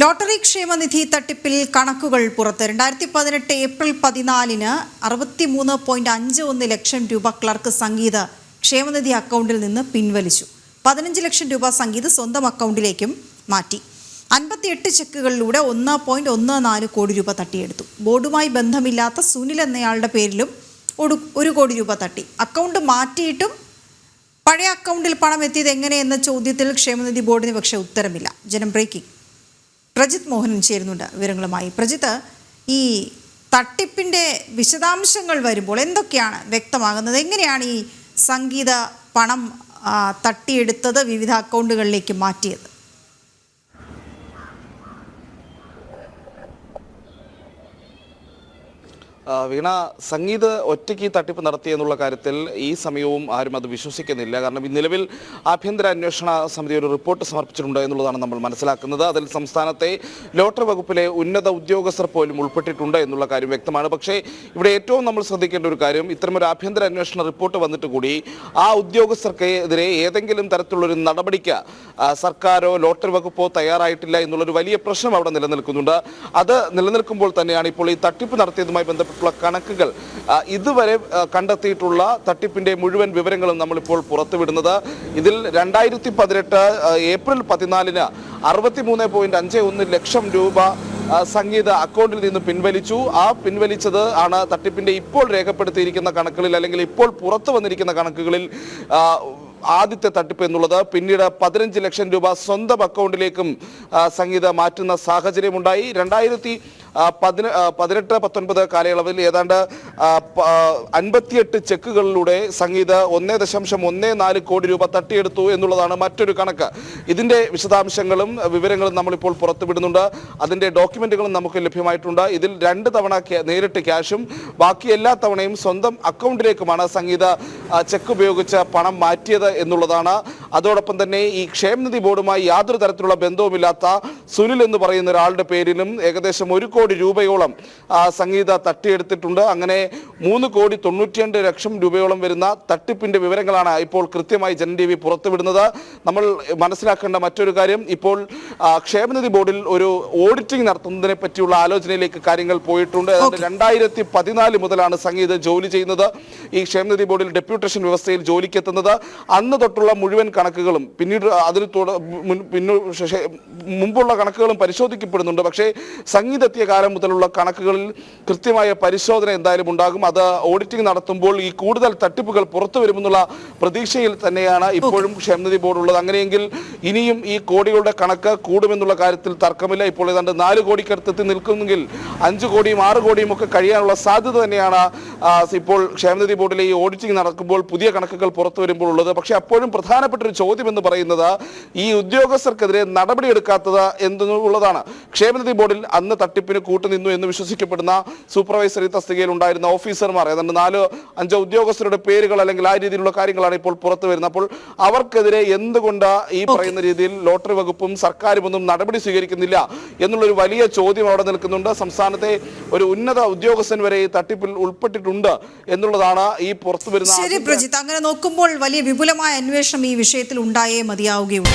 Lottery ക്ഷേമനിധി തട്ടിപ്പിൽ കണക്കുകൾ പുറത്ത് 2018 ഏപ്രിൽ 14-ന് 63.51 ലക്ഷം രൂപ ക്ലർക്ക് സംഗീത ക്ഷേമനിധി അക്കൗണ്ടിൽ നിന്ന് പിൻവലിച്ചു. 15 ലക്ഷം രൂപ സംഗീത സ്വന്തം അക്കൗണ്ടിലേക്കും മാറ്റി. 58 ചെക്കുകളിലൂടെ 1.14 കോടി രൂപ തട്ടിയെടുത്തു. ബോർഡുമായി ബന്ധമില്ലാത്ത സുനിൽ എന്നയാളുടെ പേരിലും 1 കോടി രൂപ തട്ടി. അക്കൗണ്ട് മാറ്റിയിട്ടും പഴയ അക്കൗണ്ടിൽ പണം എത്തിയത് എങ്ങനെയെന്ന ചോദ്യത്തിൽ ക്ഷേമനിധി ബോർഡിന് പക്ഷേ ഉത്തരമില്ല. ജനം ബ്രേക്കിംഗ്. പ്രജിത് മോഹനൻ ചേരുന്നുണ്ട് വിവരങ്ങളുമായി. പ്രജിത്ത്, ഈ തട്ടിപ്പിൻ്റെ വിശദാംശങ്ങൾ വരുമ്പോൾ എന്തൊക്കെയാണ് വ്യക്തമാകുന്നത്? എങ്ങനെയാണ് ഈ സംഗീത പണം തട്ടിയെടുത്തത്, വിവിധ അക്കൗണ്ടുകളിലേക്ക് മാറ്റിയത്? വീണ, സംഗീത ഒറ്റയ്ക്ക് തട്ടിപ്പ് നടത്തിയെന്നുള്ള കാര്യത്തിൽ ഈ സമയവും ആരും അത് വിശ്വസിക്കുന്നില്ല. കാരണം നിലവിൽ ആഭ്യന്തര അന്വേഷണ സമിതി ഒരു റിപ്പോർട്ട് സമർപ്പിച്ചിട്ടുണ്ട് എന്നുള്ളതാണ് നമ്മൾ മനസ്സിലാക്കുന്നത്. അതിൽ സംസ്ഥാനത്തെ ലോട്ടറി വകുപ്പിലെ ഉന്നത ഉദ്യോഗസ്ഥർ പോലും ഉൾപ്പെട്ടിട്ടുണ്ട് എന്നുള്ള കാര്യം വ്യക്തമാണ്. പക്ഷേ ഇവിടെ ഏറ്റവും നമ്മൾ ശ്രദ്ധിക്കേണ്ട ഒരു കാര്യം, ഇത്തരമൊരു ആഭ്യന്തര അന്വേഷണ റിപ്പോർട്ട് വന്നിട്ട് കൂടി ആ ഉദ്യോഗസ്ഥർക്കെതിരെ ഏതെങ്കിലും തരത്തിലുള്ളൊരു നടപടിക്ക് സർക്കാരോ ലോട്ടറി വകുപ്പോ തയ്യാറായിട്ടില്ല എന്നുള്ളൊരു വലിയ പ്രശ്നം അവിടെ നിലനിൽക്കുന്നുണ്ട്. അത് നിലനിൽക്കുമ്പോൾ തന്നെയാണ് ഇപ്പോൾ ഈ തട്ടിപ്പ് നടത്തിയതുമായി ബന്ധപ്പെട്ടുള്ള കണക്കുകൾ ഇതുവരെ കണ്ടെത്തിയിട്ടുള്ള തട്ടിപ്പിന്റെ മുഴുവൻ വിവരങ്ങളും നമ്മളിപ്പോൾ പുറത്തുവിടുന്നത്. ഇതിൽ 2018 ഏപ്രിൽ 14-ന് 63.51 ലക്ഷം രൂപ സംഗീത അക്കൗണ്ടിൽ നിന്ന് പിൻവലിച്ചു. ആ പിൻവലിച്ചത് ആണ് തട്ടിപ്പിന്റെ ഇപ്പോൾ രേഖപ്പെടുത്തിയിരിക്കുന്ന കണക്കുകളിൽ, അല്ലെങ്കിൽ ഇപ്പോൾ പുറത്തു വന്നിരിക്കുന്ന കണക്കുകളിൽ ആദ്യത്തെ തട്ടിപ്പ് എന്നുള്ളത്. പിന്നീട് 15 ലക്ഷം രൂപ സ്വന്തം അക്കൗണ്ടിലേക്കും സംഗീത മാറ്റുന്ന സാഹചര്യമുണ്ടായി. 2018-19 കാലയളവിൽ ഏതാണ്ട് 58 ചെക്കുകളിലൂടെ സംഗീത 1.14 കോടി രൂപ തട്ടിയെടുത്തു എന്നുള്ളതാണ് മറ്റൊരു കണക്ക്. ഇതിന്റെ വിശദാംശങ്ങളും വിവരങ്ങളും നമ്മളിപ്പോൾ പുറത്തുവിടുന്നുണ്ട്. അതിന്റെ ഡോക്യുമെന്റുകളും നമുക്ക് ലഭ്യമായിട്ടുണ്ട്. ഇതിൽ 2 തവണ നേരിട്ട് ക്യാഷും ബാക്കി എല്ലാ തവണയും സ്വന്തം അക്കൗണ്ടിലേക്കുമാണ് സംഗീത ചെക്ക് ഉപയോഗിച്ച് പണം മാറ്റിയത് എന്നുള്ളതാണ്. അതോടൊപ്പം തന്നെ ഈ ക്ഷേമനിധി ബോർഡുമായി യാതൊരു തരത്തിലുള്ള ബന്ധവുമില്ലാത്ത സുനിൽ എന്ന് പറയുന്ന ഒരാളുടെ പേരിലും ഏകദേശം 1 കോടി രൂപയോളം സംഗീത തട്ടിയെടുത്തിട്ടുണ്ട്. അങ്ങനെ 3.92 ലക്ഷം രൂപയോളം വരുന്ന തട്ടിപ്പിന്റെ വിവരങ്ങളാണ് ഇപ്പോൾ കൃത്യമായി ജനം TV പുറത്തുവിടുന്നത്. നമ്മൾ മനസ്സിലാക്കേണ്ട മറ്റൊരു കാര്യം, ഇപ്പോൾ ക്ഷേമനിധി ബോർഡിൽ ഒരു ഓഡിറ്റിംഗ് നടത്തുന്നതിനെ പറ്റിയുള്ള ആലോചനയിലേക്ക് കാര്യങ്ങൾ പോയിട്ടുണ്ട്. 2014 മുതലാണ് സംഗീത ജോലി ചെയ്യുന്നത്. ഈ ക്ഷേമനിധി ബോർഡിൽ ഡെപ്യൂട്ടേഷൻ വ്യവസ്ഥയിൽ ജോലിക്ക് എത്തുന്നത്. അന്ന് തൊട്ടുള്ള മുഴുവൻ കണക്കുകളും പിന്നീട് അതിന് മുമ്പുള്ള കണക്കുകളും പരിശോധിക്കപ്പെടുന്നുണ്ട്. പക്ഷേ സംഗീതെത്തിയ കാലം മുതലുള്ള കണക്കുകളിൽ കൃത്യമായ പരിശോധന എന്തായാലും ഉണ്ടാകും. അത് ഓഡിറ്റിംഗ് നടത്തുമ്പോൾ ഈ കൂടുതൽ തട്ടിപ്പുകൾ പുറത്തു വരുമെന്നുള്ള പ്രതീക്ഷയിൽ തന്നെയാണ് ഇപ്പോഴും ക്ഷേമനിധി ബോർഡ് ഉള്ളത്. അങ്ങനെയെങ്കിൽ ഇനിയും ഈ കോടികളുടെ കണക്ക് കൂടുമെന്നുള്ള കാര്യത്തിൽ തർക്കമില്ല. ഇപ്പോൾ ഏതാണ്ട് 4 കോടിക്കടുത്തെത്തി നിൽക്കുന്നെങ്കിൽ 5 കോടിയും 6 കോടിയും ഒക്കെ കഴിയാനുള്ള സാധ്യത തന്നെയാണ് ഇപ്പോൾ ക്ഷേമനിധി ബോർഡിലെ ഈ ഓഡിറ്റിംഗ് നടക്കുമ്പോൾ പുതിയ കണക്കുകൾ പുറത്തു വരുമ്പോൾ ഉള്ളത്. പക്ഷേ അപ്പോഴും പ്രധാനപ്പെട്ട ഒരു ചോദ്യം എന്ന് പറയുന്നത് ഈ ഉദ്യോഗസ്ഥർക്കെതിരെ നടപടിയെടുക്കാത്തത് എന്നുള്ളതാണ്. ക്ഷേമനിധി ബോർഡിൽ അന്ന് തട്ടിപ്പിന് കൂട്ടുനിന്നു എന്ന് വിശ്വസിക്കപ്പെടുന്ന സൂപ്പർവൈസറി തസ്തികയിൽ ഉണ്ടായിരുന്ന ഓഫീസർമാർ ഏതാണ്ട് 4-5 ഉദ്യോഗസ്ഥരുടെ പേരുകൾ അല്ലെങ്കിൽ ആ രീതിയിലുള്ള കാര്യങ്ങളാണ് ഇപ്പോൾ പുറത്തു വരുന്നത്. അപ്പോൾ അവർക്കെതിരെ എന്തുകൊണ്ട് ഈ പറയുന്ന രീതിയിൽ ലോട്ടറി വകുപ്പും സർക്കാരും ഒന്നും നടപടി സ്വീകരിക്കുന്നില്ല എന്നുള്ളൊരു വലിയ ചോദ്യം അവിടെ നിൽക്കുന്നുണ്ട്. സംസ്ഥാനത്തെ ഒരു ഉന്നത ഉദ്യോഗസ്ഥൻ വരെ ഈ തട്ടിപ്പിൽ ഉൾപ്പെട്ടിട്ടുണ്ട് എന്നുള്ളതാണ് ഈ പുറത്തു വരുന്ന. ശരി പ്രജിത്ത്, അങ്ങനെ നോക്കുമ്പോൾ വലിയ വിപുലമായ അന്വേഷണം ഈ വിഷയത്തിൽ ഉണ്ടായേ മതിയാവുകയുള്ളൂ.